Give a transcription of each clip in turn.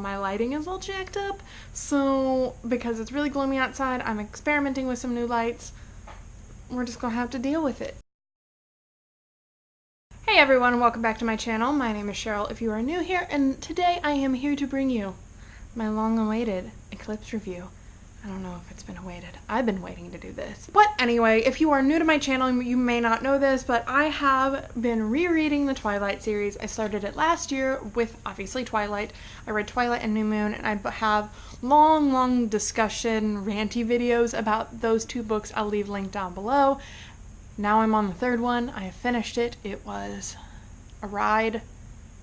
My lighting is all jacked up, so because it's really gloomy outside, I'm experimenting with some new lights. We're just gonna have to deal with it. Hey everyone, welcome back to my channel. My name is Cheryl if you are new here, and today I am here to bring you my long-awaited Eclipse review. I don't know if it's been awaited. I've been waiting to do this. But anyway, if you are new to my channel, you may not know this, but I have been rereading the Twilight series. I started it last year with, obviously, Twilight. I read Twilight and New Moon, and I have long discussion, ranty videos about those two books. I'll leave linked down below. Now I'm on the third one. I have finished it. It was a ride,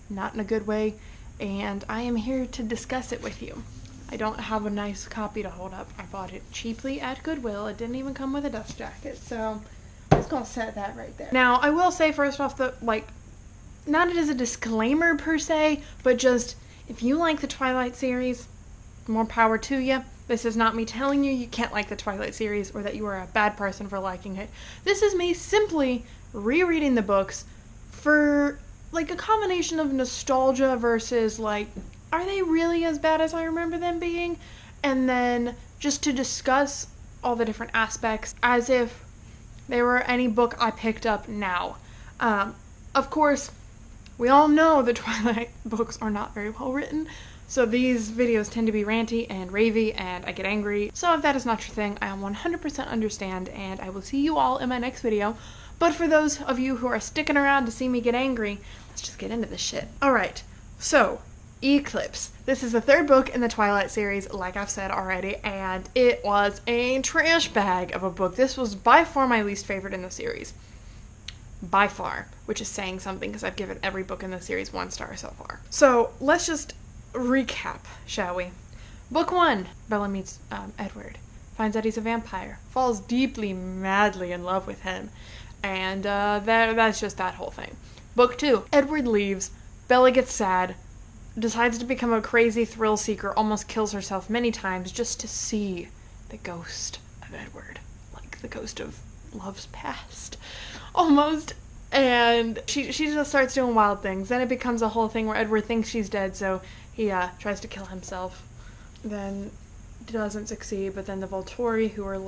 not in a good way, and I am here to discuss it with you. I don't have a nice copy to hold up. I bought it cheaply at Goodwill. It didn't even come with a dust jacket, so I'm just gonna set that right there. Now, I will say first off that, not as a disclaimer per se, but just, if you like the Twilight series, more power to you. This is not me telling you can't like the Twilight series or that you are a bad person for liking it. This is me simply rereading the books for, a combination of nostalgia versus, are they really as bad as I remember them being? And then just to discuss all the different aspects as if they were any book I picked up now. Of course, we all know the Twilight books are not very well written, so these videos tend to be ranty and ravey and I get angry. So if that is not your thing, I 100% understand, and I will see you all in my next video. But for those of you who are sticking around to see me get angry, let's just get into this shit. Alright, so Eclipse. This is the third book in the Twilight series, like I've said already, and it was a trash bag of a book. This was by far my least favorite in the series. By far, which is saying something because I've given every book in the series 1 star so far. So let's just recap, shall we? Book 1, Bella meets Edward, finds out he's a vampire, falls deeply, madly in love with him, and that's just that whole thing. Book 2, Edward leaves, Bella gets sad, decides to become a crazy thrill seeker, almost kills herself many times just to see the ghost of Edward, like the ghost of love's past, almost. And she just starts doing wild things. Then it becomes a whole thing where Edward thinks she's dead, so he tries to kill himself. Then doesn't succeed, but then the Volturi, who are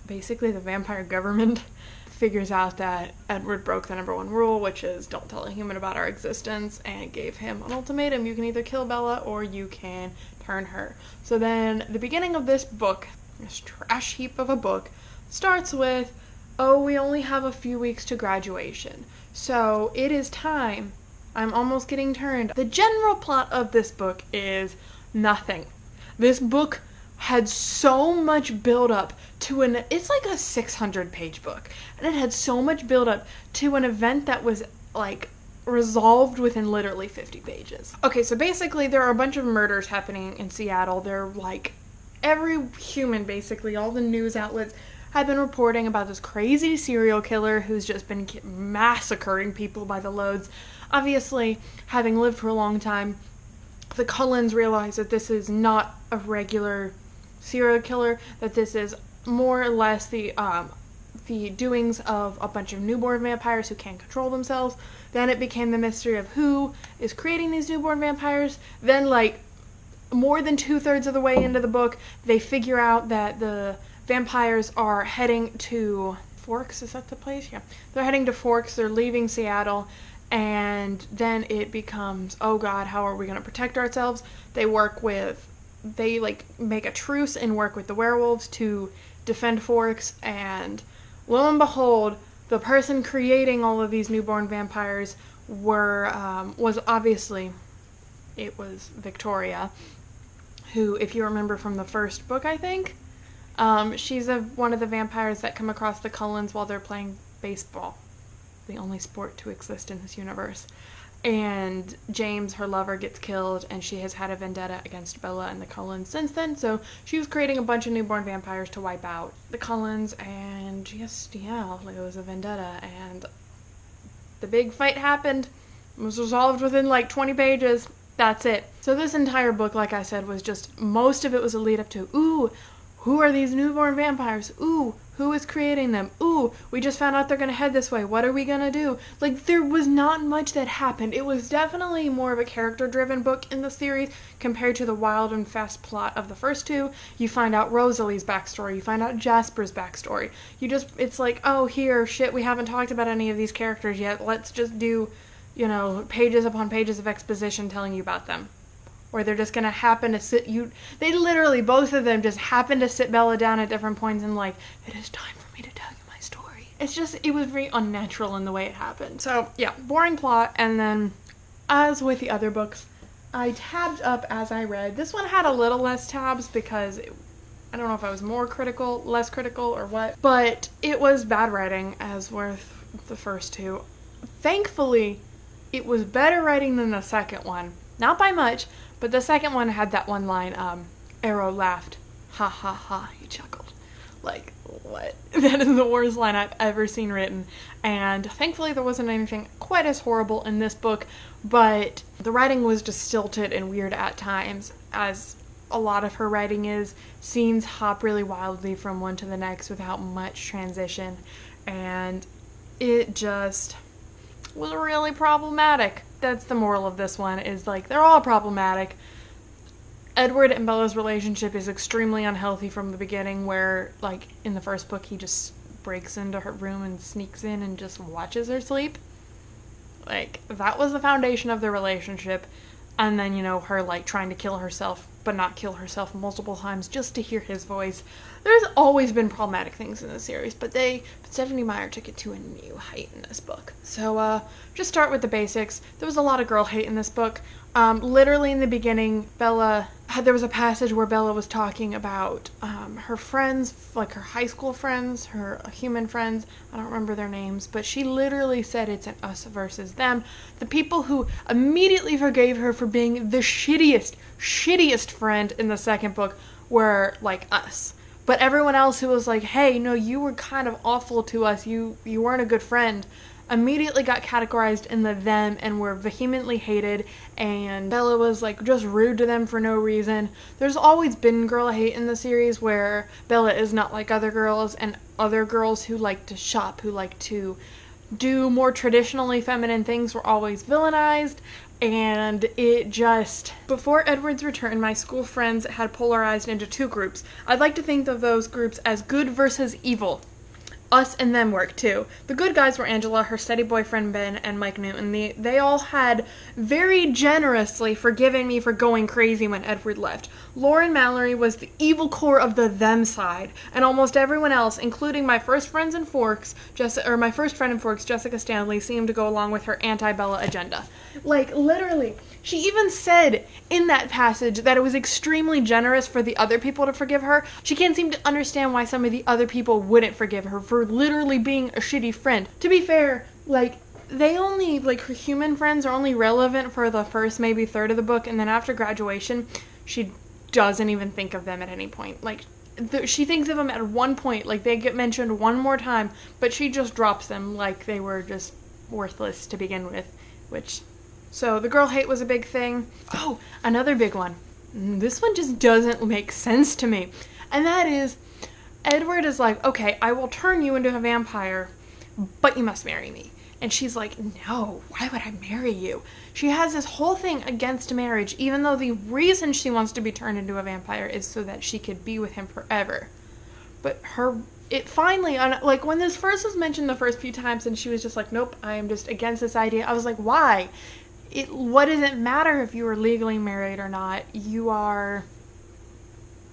basically the vampire government, figures out that Edward broke the #1 rule, which is don't tell a human about our existence, and gave him an ultimatum. You can either kill Bella or you can turn her. So then the beginning of this book, this trash heap of a book, starts with, oh, we only have a few weeks to graduation, so it is time. I'm almost getting turned. The general plot of this book is nothing. This book had so much build-up to it's like a 600-page book, and it had so much build-up to an event that was, resolved within literally 50 pages. Okay, so basically there are a bunch of murders happening in Seattle. They're, every human, basically, all the news outlets have been reporting about this crazy serial killer who's just been massacring people by the loads. Obviously, having lived for a long time, the Cullens realize that this is not a regular serial killer, that this is more or less the doings of a bunch of newborn vampires who can't control themselves. Then it became the mystery of who is creating these newborn vampires. Then, more than 2/3 of the way into the book, they figure out that the vampires are heading to Forks. Is that the place? Yeah. They're heading to Forks. They're leaving Seattle. And then it becomes, oh god, how are we going to protect ourselves? They make a truce and work with the werewolves to defend Forks, and lo and behold, the person creating all of these newborn vampires was obviously, it was Victoria, who, if you remember from the first book, I think, she's one of the vampires that come across the Cullens while they're playing baseball, the only sport to exist in this universe. And James, her lover, gets killed, and she has had a vendetta against Bella and the Cullens since then, so she was creating a bunch of newborn vampires to wipe out the Cullens, and just, yeah, it was a vendetta, and the big fight happened. It was resolved within 20 pages. That's it. So this entire book, like I said, was just, most of it was a lead up to, ooh, who are these newborn vampires? Ooh, Who is creating them? Ooh, we just found out they're gonna head this way. What are we gonna do? Like, there was not much that happened. It was definitely more of a character-driven book in the series compared to the wild and fast plot of the first two. You find out Rosalie's backstory. You find out Jasper's backstory. It's like, oh, here, shit, we haven't talked about any of these characters yet. Let's just do, pages upon pages of exposition telling you about them. Or they're just gonna happen to sit they literally, both of them just happen to sit Bella down at different points and like, it is time for me to tell you my story. It was very unnatural in the way it happened. So yeah, boring plot. And then, as with the other books, I tabbed up as I read. This one had a little less tabs because I don't know if I was more critical, less critical, or what, but it was bad writing, as with the first two. Thankfully, it was better writing than the second one. Not by much, but the second one had that one line, Arrow laughed. Ha ha ha, he chuckled. Like, what? That is the worst line I've ever seen written. And thankfully there wasn't anything quite as horrible in this book, but the writing was just stilted and weird at times, as a lot of her writing is. Scenes hop really wildly from one to the next without much transition, and it just was really problematic. That's the moral of this one, is like, they're all problematic. Edward and Bella's relationship is extremely unhealthy from the beginning, where, like, in the first book, he just breaks into her room and sneaks in and just watches her sleep. Like, that was the foundation of their relationship. And then, her, like, trying to kill herself, but not kill herself multiple times just to hear his voice. There's always been problematic things in this series, but Stephenie Meyer took it to a new height in this book. So, just start with the basics. There was a lot of girl hate in this book. Literally in the beginning, there was a passage where Bella was talking about her friends, like her high school friends, her human friends. I don't remember their names, but she literally said it's an us versus them. The people who immediately forgave her for being the shittiest friend in the second book were, like, us. But everyone else who was like, hey, no, you were kind of awful to us, you weren't a good friend, immediately got categorized in the them and were vehemently hated, and Bella was, like, just rude to them for no reason. There's always been girl hate in the series where Bella is not like other girls, and other girls who like to shop, who like to do more traditionally feminine things, were always villainized. And it just, before Edward's return, my school friends had polarized into two groups. I'd like to think of those groups as good versus evil. Us and them worked too. The good guys were Angela, her steady boyfriend Ben, and Mike Newton. They all had very generously forgiven me for going crazy when Edward left. Lauren Mallory was the evil core of the them side, and almost everyone else, including my first friend in Forks, Jessica Stanley, seemed to go along with her anti-Bella agenda. Like, literally, she even said in that passage that it was extremely generous for the other people to forgive her. She can't seem to understand why some of the other people wouldn't forgive her for literally being a shitty friend. To be fair, like, her human friends are only relevant for the first maybe third of the book, and then after graduation, she doesn't even think of them at any point. Like, she thinks of them at one point, like, they get mentioned one more time, but she just drops them like they were just worthless to begin with, So the girl hate was a big thing. Oh, another big one. This one just doesn't make sense to me. And that is, Edward is like, okay, I will turn you into a vampire, but you must marry me. And she's like, no, why would I marry you? She has this whole thing against marriage, even though the reason she wants to be turned into a vampire is so that she could be with him forever. But it finally, like, when this first was mentioned the first few times and she was just like, nope, I am just against this idea, I was like, why? What does it matter if you are legally married or not? You are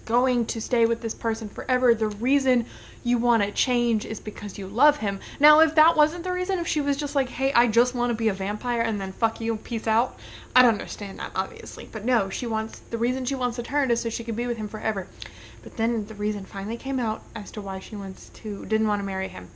going to stay with this person forever. The reason you want to change is because you love him. Now, if that wasn't the reason, if she was just like, hey, I just want to be a vampire and then fuck you, peace out, I'd understand that, obviously. But no, the reason she wants to turn is so she can be with him forever. But then the reason finally came out as to why she didn't want to marry him.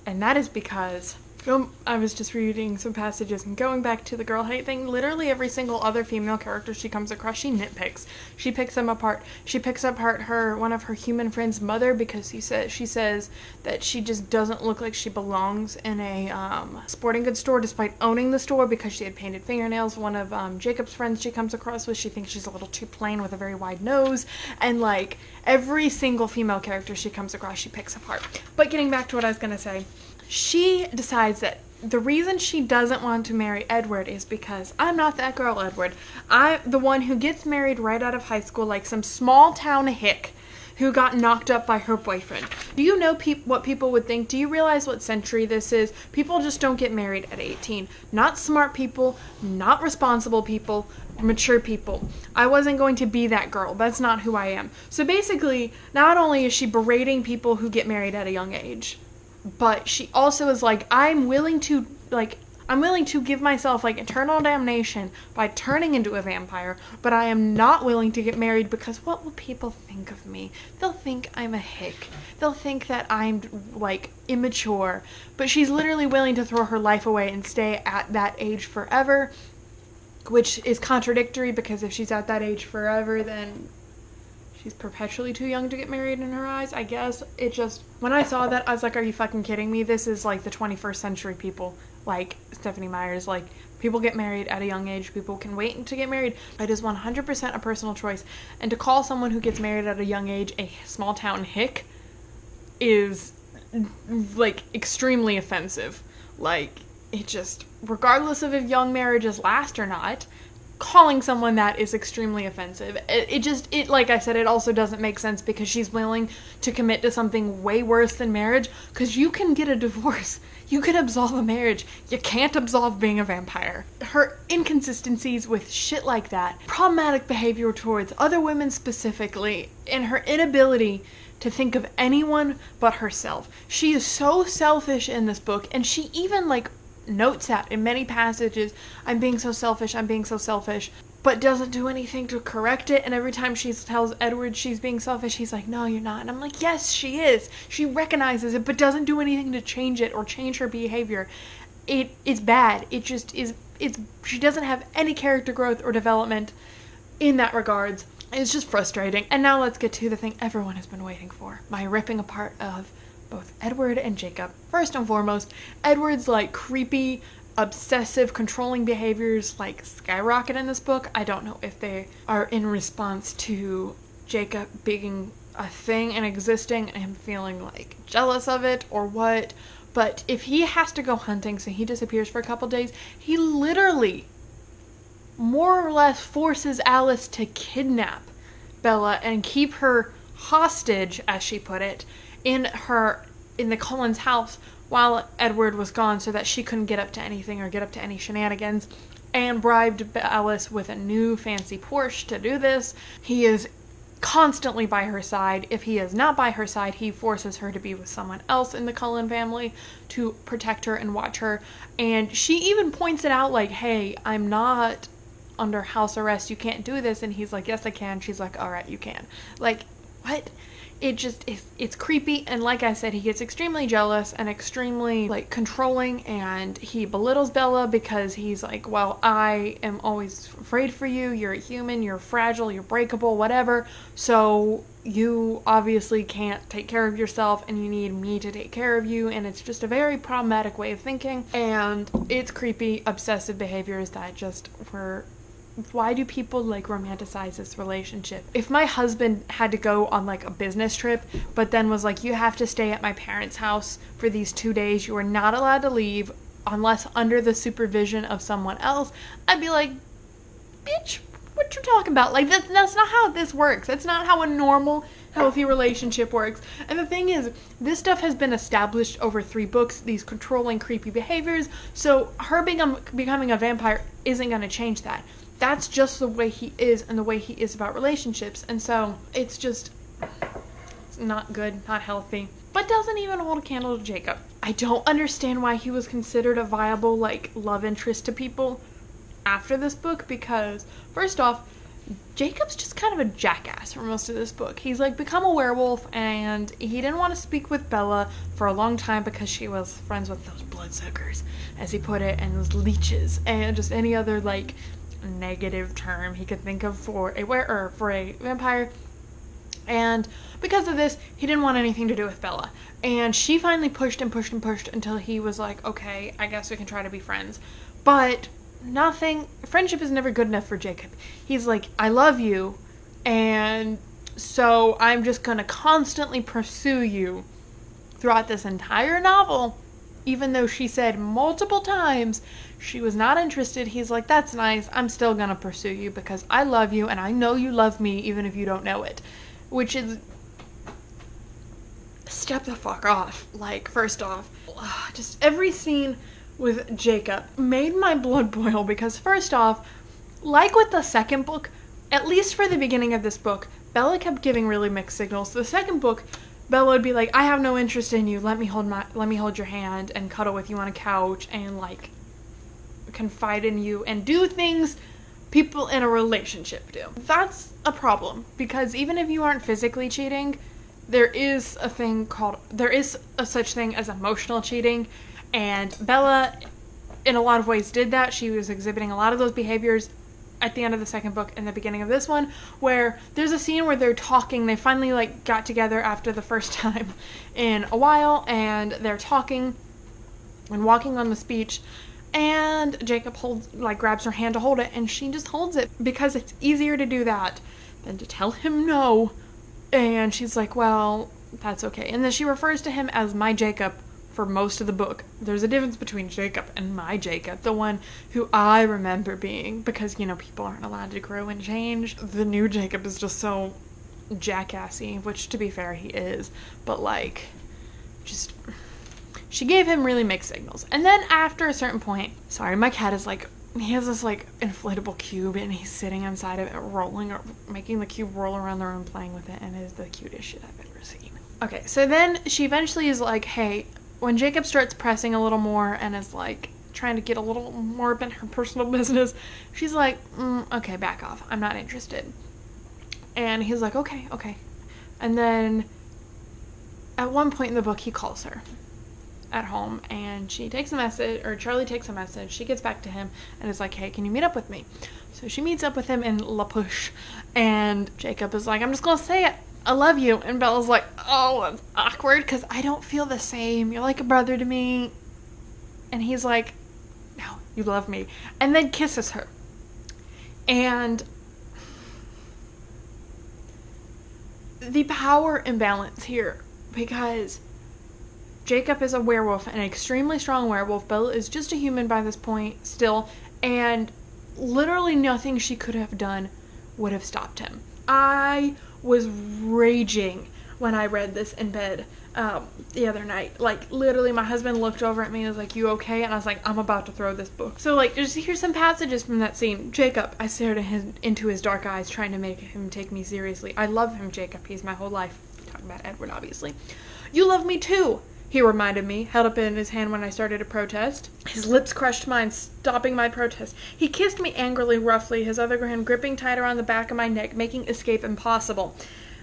And that is because I was just reading some passages and going back to the girl hate thing. Literally every single other female character she comes across, she nitpicks. She picks them apart. She picks apart one of her human friend's mother because she says that she just doesn't look like she belongs in a sporting goods store despite owning the store because she had painted fingernails. One of Jacob's friends she comes across with, she thinks she's a little too plain with a very wide nose. And like every single female character she comes across, she picks apart. But getting back to what I was going to say, she decides that the reason she doesn't want to marry Edward is because I'm not that girl, Edward. I'm the one who gets married right out of high school like some small town hick who got knocked up by her boyfriend. Do you know what people would think? Do you realize what century this is? People just don't get married at 18. Not smart people, not responsible people, mature people. I wasn't going to be that girl. That's not who I am. So basically, not only is she berating people who get married at a young age, but she also is like, I'm willing to give myself like eternal damnation by turning into a vampire, but I am not willing to get married because what will people think of me? They'll think I'm a hick. They'll think that I'm like immature. But she's literally willing to throw her life away and stay at that age forever, which is contradictory because if she's at that age forever, then she's perpetually too young to get married in her eyes, I guess. It just, when I saw that, I was like, are you fucking kidding me? This is like the 21st century people, like Stephanie Meyer's, like, people get married at a young age, people can wait to get married. It is 100% a personal choice. And to call someone who gets married at a young age a small town hick is, like, extremely offensive. Like, it just, regardless of if young marriages last or not, calling someone that is extremely offensive. It like I said, it also doesn't make sense because she's willing to commit to something way worse than marriage, because you can get a divorce. You can absolve a marriage. You can't absolve being a vampire. Her inconsistencies with shit like that, problematic behavior towards other women specifically, and her inability to think of anyone but herself. She is so selfish in this book, and she even like notes that in many passages, I'm being so selfish, but doesn't do anything to correct it. And every time she tells Edward she's being selfish, he's like, no, you're not. And I'm like, yes, she is. She recognizes it, but doesn't do anything to change it or change her behavior. It's bad. It just is. She doesn't have any character growth or development in that regards. It's just frustrating. And now let's get to the thing everyone has been waiting for, my ripping apart of both Edward and Jacob. First and foremost, Edward's like creepy, obsessive, controlling behaviors like skyrocket in this book. I don't know if they are in response to Jacob being a thing and existing and him feeling like jealous of it or what, but if he has to go hunting so he disappears for a couple days, he literally more or less forces Alice to kidnap Bella and keep her hostage, as she put it, in the Cullens' house while Edward was gone so that she couldn't get up to anything or get up to any shenanigans, and bribed Alice with a new fancy Porsche to do this. He is constantly by her side. If he is not by her side, he forces her to be with someone else in the Cullen family to protect her and watch her. And she even points it out like, hey, I'm not under house arrest, you can't do this. And he's like, yes, I can. She's like, all right, you can. Like, what? It's creepy, and like I said, he gets extremely jealous and extremely like controlling, and he belittles Bella because he's like, well, I am always afraid for you, you're a human, you're fragile, you're breakable, whatever, so you obviously can't take care of yourself and you need me to take care of you. And it's just a very problematic way of thinking, and it's creepy, obsessive behaviors that just were, why do people like romanticize this relationship? If my husband had to go on like a business trip, but then was like, you have to stay at my parents' house for these 2 days, you are not allowed to leave unless under the supervision of someone else, I'd be like, bitch, what you talking about? Like, that's not how this works. That's not how a normal, healthy relationship works. And the thing is, this stuff has been established over 3 books, these controlling, creepy behaviors, so her becoming a vampire isn't going to change that. That's just the way he is and the way he is about relationships. And so it's not good, not healthy, but doesn't even hold a candle to Jacob. I don't understand why he was considered a viable like love interest to people after this book, because first off, Jacob's just kind of a jackass for most of this book. He's like become a werewolf, and he didn't want to speak with Bella for a long time because she was friends with those bloodsuckers, as he put it, and those leeches, and just any other like negative term he could think of for a vampire. And because of this, he didn't want anything to do with Bella. And she finally pushed and pushed and pushed until he was like, okay, I guess we can try to be friends. But friendship is never good enough for Jacob. He's like, I love you, and so I'm just gonna constantly pursue you throughout this entire novel. Even though she said multiple times she was not interested, he's like, that's nice, I'm still gonna pursue you because I love you and I know you love me even if you don't know it. Which is, step the fuck off. Like, first off, just every scene with Jacob made my blood boil because first off, like with the second book, at least for the beginning of this book, Bella kept giving really mixed signals. The second book, Bella would be like, I have no interest in you, let me hold your hand and cuddle with you on a couch and like confide in you and do things people in a relationship do. That's a problem because even if you aren't physically cheating, there is a such thing as emotional cheating, and Bella in a lot of ways did that. She was exhibiting a lot of those behaviors at the end of the second book and the beginning of this one, where there's a scene where they're talking. They finally like got together after the first time in a while, and they're talking and walking on the beach. And Jacob grabs her hand to hold it, and she just holds it because it's easier to do that than to tell him no. And she's like, well, that's okay. And then she refers to him as my Jacob for most of the book. There's a difference between Jacob and my Jacob, the one who I remember being, because, you know, people aren't allowed to grow and change. The new Jacob is just so jackassy, which to be fair, he is, but like, just... She gave him really mixed signals. And then after a certain point, sorry, my cat is like, he has this like inflatable cube and he's sitting inside of it, making the cube roll around the room, playing with it, and it is the cutest shit I've ever seen. Okay, so then she eventually is like, hey, when Jacob starts pressing a little more and is like trying to get a little more up in her personal business, she's like, okay, back off. I'm not interested. And he's like, okay. And then at one point in the book, he calls her at home, and she takes a message, or Charlie takes a message. She gets back to him and is like, hey, can you meet up with me? So she meets up with him in La Push, and Jacob is like, I'm just gonna say it, I love you. And Bella's like, oh, that's awkward because I don't feel the same, you're like a brother to me. And he's like, no, you love me, and then kisses her. And the power imbalance here, because Jacob is a werewolf, an extremely strong werewolf. Bella is just a human by this point still, and literally nothing she could have done would have stopped him. I was raging when I read this in bed the other night. Like, literally, my husband looked over at me and was like, you okay? And I was like, I'm about to throw this book. So, like, just here's some passages from that scene. Jacob, I stared into his dark eyes, trying to make him take me seriously. I love him, Jacob. He's my whole life. Talking about Edward, obviously. You love me too, he reminded me, held up in his hand when I started to protest. His lips crushed mine, stopping my protest. He kissed me angrily, roughly, his other hand gripping tight around the back of my neck, making escape impossible.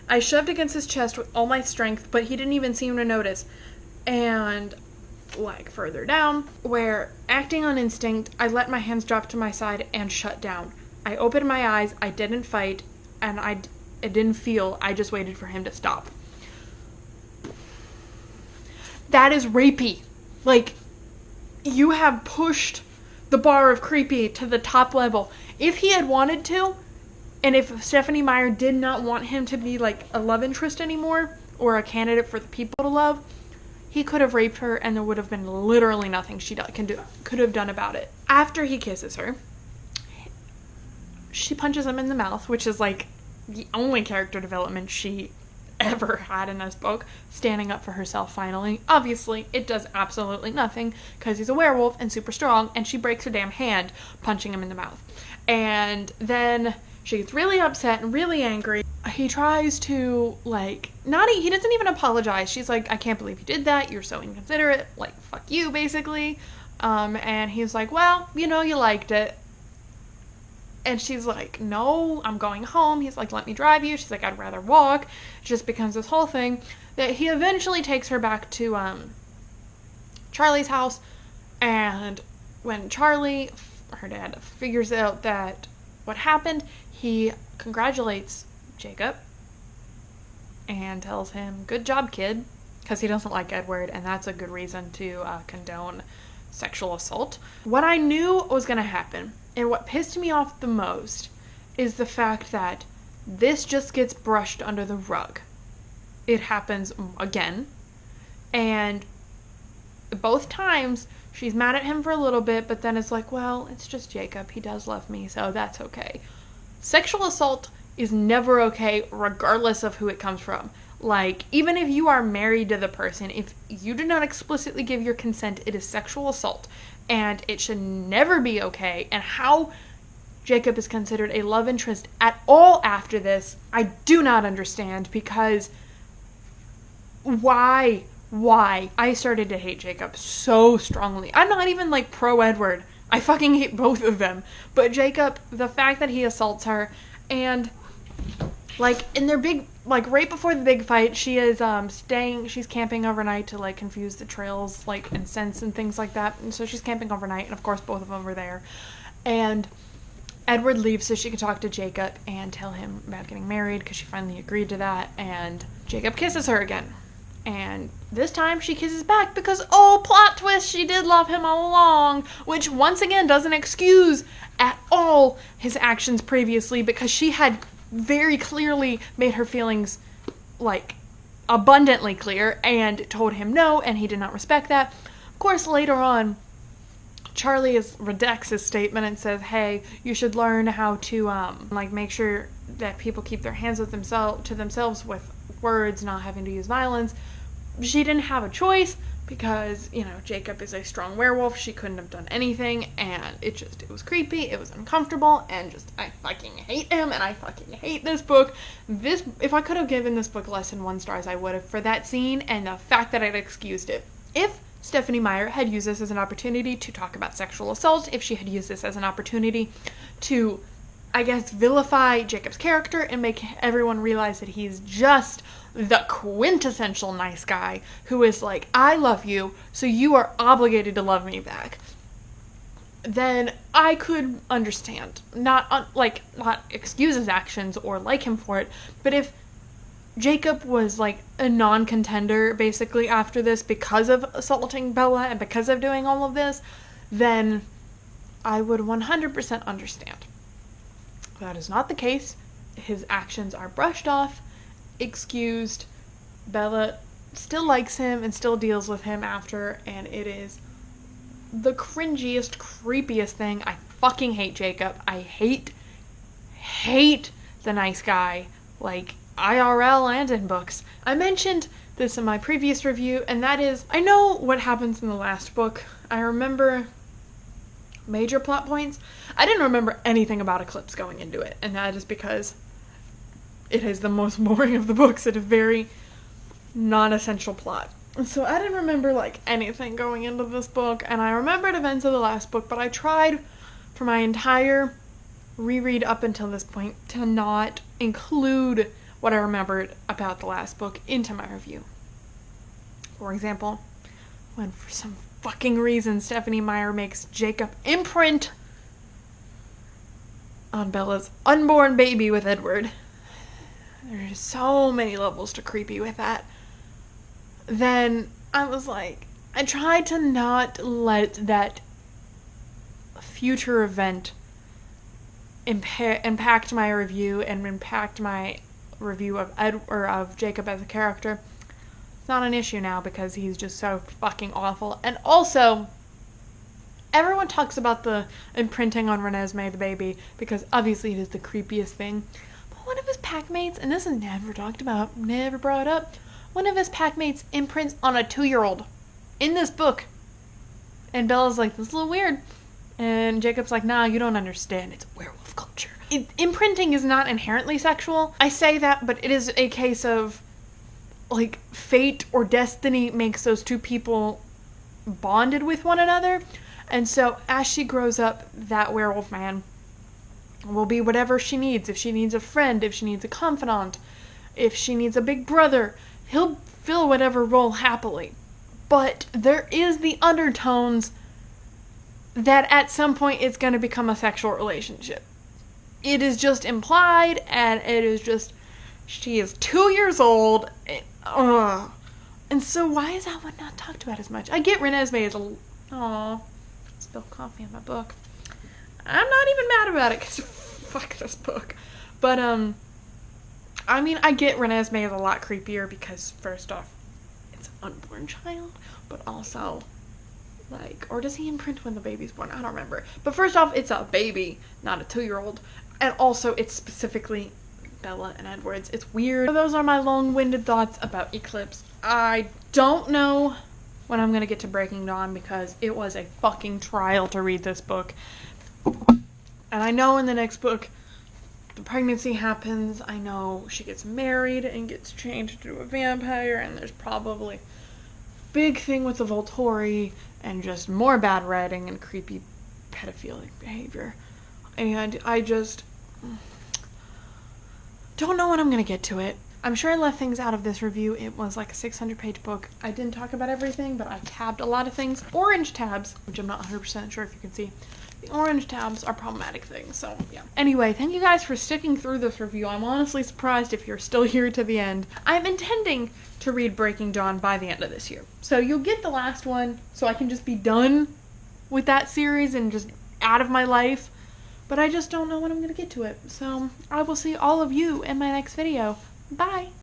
I shoved against his chest with all my strength, but he didn't even seem to notice. And, like, further down, where, acting on instinct, I let my hands drop to my side and shut down. I opened my eyes, I didn't fight, and I didn't feel, I just waited for him to stop. That is rapey. Like, you have pushed the bar of creepy to the top level. If he had wanted to, and if Stephenie Meyer did not want him to be, like, a love interest anymore, or a candidate for the people to love, he could have raped her, and there would have been literally nothing she could have done about it. After he kisses her, she punches him in the mouth, which is, like, the only character development she ever had in this book, standing up for herself finally. Obviously, it does absolutely nothing, because he's a werewolf and super strong, and she breaks her damn hand punching him in the mouth. And then she gets really upset and really angry. He tries to, like, he doesn't even apologize. She's like, I can't believe you did that, you're so inconsiderate, like, fuck you, basically. And he's like, well, you know, you liked it. And she's like, no, I'm going home. He's like, let me drive you. She's like, I'd rather walk. It just becomes this whole thing that he eventually takes her back to Charlie's house. And when Charlie, her dad, figures out that what happened, he congratulates Jacob and tells him, good job, kid, because he doesn't like Edward, and that's a good reason to condone sexual assault. What I knew was going to happen, and what pissed me off the most, is the fact that this just gets brushed under the rug. It happens again, and both times she's mad at him for a little bit, but then it's like, well, it's just Jacob. He does love me, so that's okay. Sexual assault is never okay, regardless of who it comes from. Like, even if you are married to the person, if you do not explicitly give your consent, it is sexual assault. And it should never be okay. And how Jacob is considered a love interest at all after this, I do not understand, because why? I started to hate Jacob so strongly. I'm not even, like, pro-Edward. I fucking hate both of them. But Jacob, the fact that he assaults her, and, like, in their big, like, right before the big fight, she is, she's camping overnight to, like, confuse the trails, like, and scents and things like that. And so she's camping overnight, and of course both of them were there. And Edward leaves so she can talk to Jacob and tell him about getting married, because she finally agreed to that, and Jacob kisses her again. And this time she kisses back because, oh, plot twist, she did love him all along, which once again doesn't excuse at all his actions previously, because she had very clearly made her feelings, like, abundantly clear and told him no, and he did not respect that. Of course, later on, Charlie redacts his statement and says, hey, you should learn how to, like, make sure that people keep their hands with themselves with words, not having to use violence. She didn't have a choice because, you know, Jacob is a strong werewolf. She couldn't have done anything, and it was creepy, it was uncomfortable, and just, I fucking hate him, and I fucking hate this book. If I could have given this book less than 1 star, I would have, for that scene and the fact that I'd excused it. If Stephenie Meyer had used this as an opportunity to talk about sexual assault, if she had used this as an opportunity to, I guess, vilify Jacob's character and make everyone realize that he's just the quintessential nice guy who is like, I love you, so you are obligated to love me back, then I could understand. Not excuse his actions or like him for it, but if Jacob was, like, a non-contender, basically, after this because of assaulting Bella and because of doing all of this, then I would 100% understand. That is not the case. His actions are brushed off, excused. Bella still likes him and still deals with him after, and it is the cringiest, creepiest thing. I fucking hate Jacob. I hate the nice guy, like, IRL and in books. I mentioned this in my previous review, and that is, I know what happens in the last book. I remember major plot points. I didn't remember anything about Eclipse going into it, and that is because it is the most boring of the books. It's a very non-essential plot. And so I didn't remember, like, anything going into this book, and I remembered events of the last book, but I tried for my entire reread up until this point to not include what I remembered about the last book into my review. For example, when for some fucking reason Stephenie Meyer makes Jacob imprint on Bella's unborn baby with Edward. There's so many levels to creepy with that. Then I was like, I tried to not let that future event impact my review and impact my review of Jacob as a character. It's not an issue now because he's just so fucking awful. And also, everyone talks about the imprinting on Renesmee the baby because obviously it is the creepiest thing. But one of his packmates, and this is never talked about, never brought up, one of his packmates imprints on a 2-year-old in this book. And Bella's like, this is a little weird. And Jacob's like, nah, you don't understand. It's werewolf culture. Imprinting is not inherently sexual. I say that, but it is a case of, like, fate or destiny makes those two people bonded with one another. And so as she grows up, that werewolf man will be whatever she needs. If she needs a friend, if she needs a confidant, if she needs a big brother, he'll fill whatever role happily. But there is the undertones that at some point it's going to become a sexual relationship. It is just implied, and it is just, she is 2 years old. And so why is that one not talked about as much? I get Renesmee is spilled coffee in my book. I'm not even mad about it, because fuck this book. But, I mean, I get Renesmee is a lot creepier, because first off, it's an unborn child, but also, like, or does he imprint when the baby's born? I don't remember. But first off, it's a baby, not a 2-year-old. And also, it's specifically Bella and Edwards. It's weird. So those are my long-winded thoughts about Eclipse. I don't know when I'm gonna get to Breaking Dawn, because it was a fucking trial to read this book. And I know in the next book, the pregnancy happens. I know she gets married and gets changed to a vampire, and there's probably big thing with the Volturi, and just more bad writing and creepy pedophilic behavior. And I just don't know when I'm gonna get to it. I'm sure I left things out of this review. It was like a 600-page book. I didn't talk about everything, but I tabbed a lot of things. Orange tabs, which I'm not 100% sure if you can see. The orange tabs are problematic things, so yeah. Anyway, thank you guys for sticking through this review. I'm honestly surprised if you're still here to the end. I'm intending to read Breaking Dawn by the end of this year. So you'll get the last one, so I can just be done with that series and just out of my life. But I just don't know when I'm going to get to it. So I will see all of you in my next video. Bye!